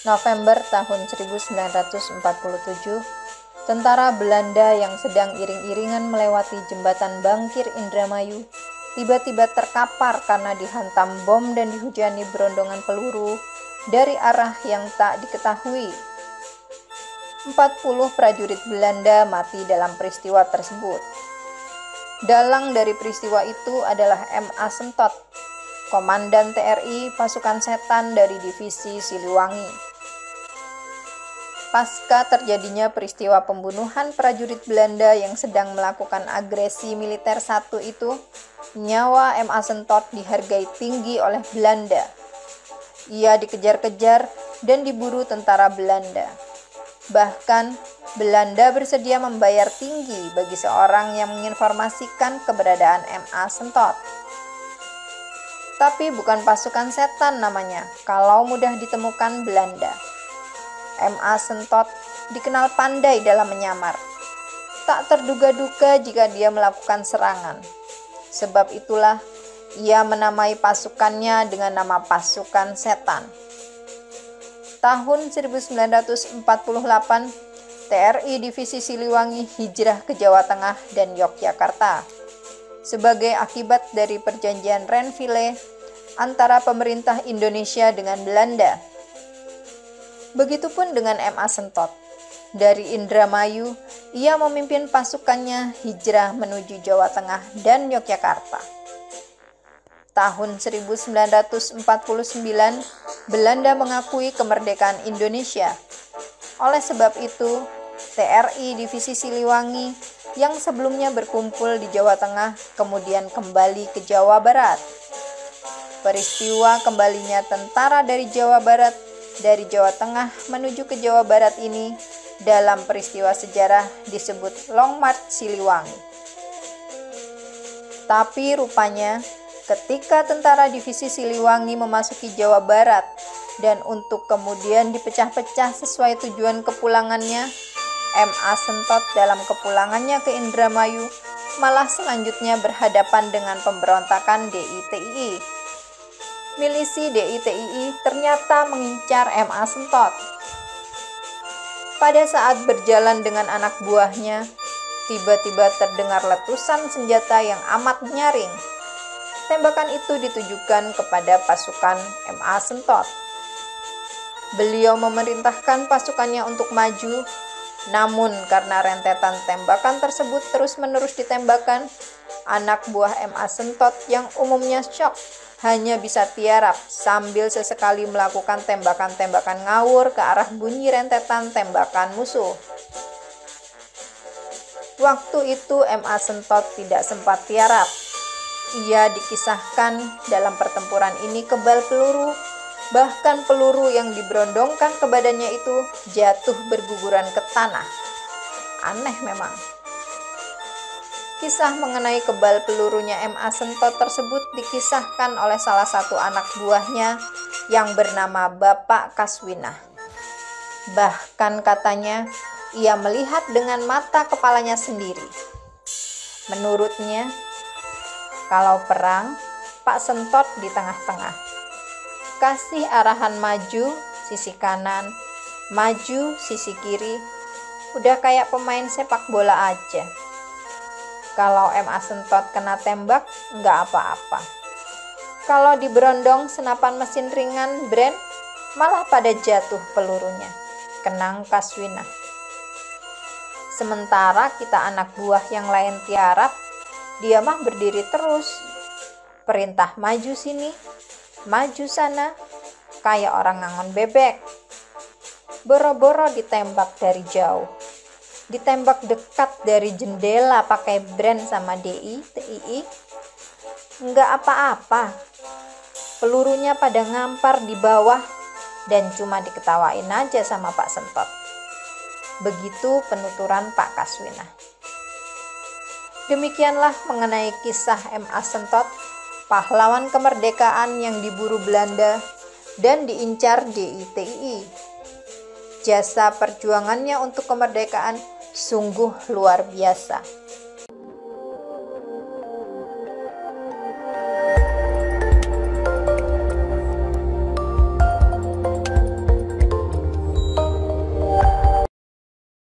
November tahun 1947, tentara Belanda yang sedang iring-iringan melewati jembatan Bangkir Indramayu tiba-tiba terkapar karena dihantam bom dan dihujani berondongan peluru dari arah yang tak diketahui. 40 prajurit Belanda mati dalam peristiwa tersebut. Dalang dari peristiwa itu adalah M.A. Sentot, Komandan TRI Pasukan Setan dari Divisi Siliwangi. Pasca terjadinya peristiwa pembunuhan prajurit Belanda yang sedang melakukan agresi militer satu itu, nyawa M.A. Sentot dihargai tinggi oleh Belanda. Ia dikejar-kejar dan diburu tentara Belanda. Bahkan, Belanda bersedia membayar tinggi bagi seorang yang menginformasikan keberadaan M.A. Sentot. Tapi bukan pasukan setan namanya, kalau mudah ditemukan Belanda. M.A. Sentot dikenal pandai dalam menyamar. Tak terduga-duga jika dia melakukan serangan. Sebab itulah ia menamai pasukannya dengan nama pasukan setan. Tahun 1948, TRI Divisi Siliwangi hijrah ke Jawa Tengah dan Yogyakarta sebagai akibat dari perjanjian Renville antara pemerintah Indonesia dengan Belanda. Begitupun dengan M.A. Sentot. Dari Indramayu, ia memimpin pasukannya hijrah menuju Jawa Tengah dan Yogyakarta. Tahun 1949, Belanda mengakui kemerdekaan Indonesia. Oleh sebab itu, TRI Divisi Siliwangi yang sebelumnya berkumpul di Jawa Tengah kemudian kembali ke Jawa Barat. Peristiwa kembalinya tentara dari Jawa Barat dari Jawa Tengah menuju ke Jawa Barat ini dalam peristiwa sejarah disebut Long March Siliwangi. Tapi rupanya ketika tentara Divisi Siliwangi memasuki Jawa Barat dan untuk kemudian dipecah-pecah sesuai tujuan kepulangannya, M.A. Sentot dalam kepulangannya ke Indramayu malah selanjutnya berhadapan dengan pemberontakan DITII. Milisi DITII ternyata mengincar M.A. Sentot. Pada saat berjalan dengan anak buahnya, tiba-tiba terdengar letusan senjata yang amat nyaring. Tembakan itu ditujukan kepada pasukan M.A. Sentot. Beliau memerintahkan pasukannya untuk maju, namun karena rentetan tembakan tersebut terus-menerus ditembakkan, anak buah M.A. Sentot yang umumnya syok hanya bisa tiarap sambil sesekali melakukan tembakan-tembakan ngawur ke arah bunyi rentetan tembakan musuh. Waktu itu M.A. Sentot tidak sempat tiarap. Ia dikisahkan dalam pertempuran ini kebal peluru, bahkan peluru yang diberondongkan ke badannya itu jatuh berguguran ke tanah. Aneh memang. Kisah mengenai kebal pelurunya M.A. Sentot tersebut dikisahkan oleh salah satu anak buahnya yang bernama Bapak Kaswinah. Bahkan katanya, ia melihat dengan mata kepalanya sendiri. Menurutnya, kalau perang, Pak Sentot di tengah-tengah. Kasih arahan maju, sisi kanan, maju, sisi kiri. Udah kayak pemain sepak bola aja. Kalau M.A. Sentot kena tembak, nggak apa-apa. Kalau diberondong senapan mesin ringan brand, malah pada jatuh pelurunya. Kenang Kaswinah. Sementara kita anak buah yang lain tiarap, dia mah berdiri terus. Perintah maju sini, maju sana, kayak orang ngangon bebek. Boro-boro ditembak dari jauh. Ditembak dekat dari jendela pakai brand sama DITII. Enggak apa-apa. Pelurunya pada ngampar di bawah dan cuma diketawain aja sama Pak Sentot. Begitu penuturan Pak Kaswinah. Demikianlah mengenai kisah M.A. Sentot, pahlawan kemerdekaan yang diburu Belanda dan diincar DITII. Jasa perjuangannya untuk kemerdekaan sungguh luar biasa.